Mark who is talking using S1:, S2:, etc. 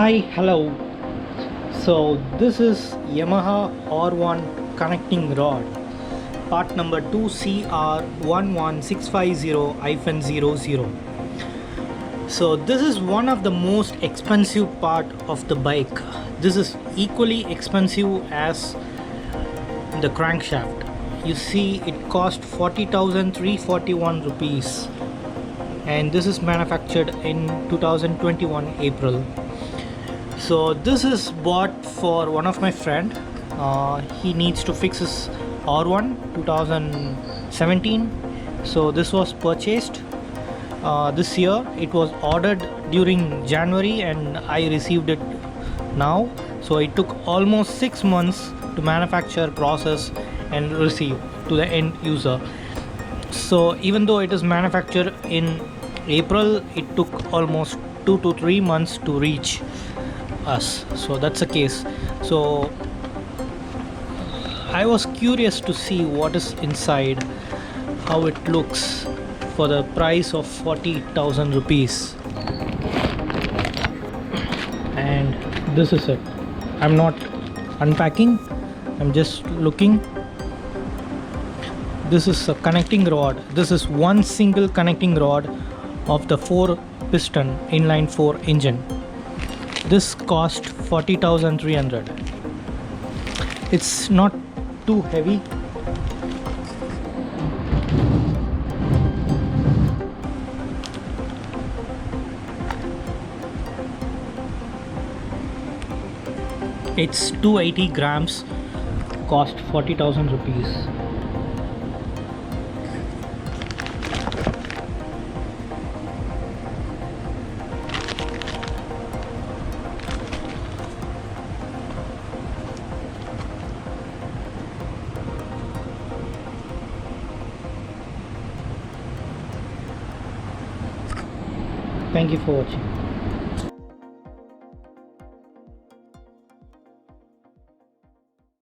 S1: Hi, hello. So this is Yamaha R1 connecting rod, part number 2CR-11650-00. So this is one of the most expensive part of the bike. This is equally expensive as the crankshaft. You see, it cost 40,341 rupees, and this is manufactured in 2021 April. So this is bought for one of my friend. He needs to fix his R1 2017. So this was purchased this year. It was ordered during January and I received it now. So it took almost 6 months to manufacture, process and receive to the end user. So even though it is manufactured in April, it took almost 2 to 3 months to reach us. So that's the case. So I was curious to see what is inside, how it looks for the price of 40,000 rupees. And this is it. I'm not unpacking, I'm just looking. This is a connecting rod. This is one single connecting rod of the 4 piston inline 4 engine. This cost 40,300. It's not too heavy. It's 280 grams, cost 40,000 rupees. Thank you for watching.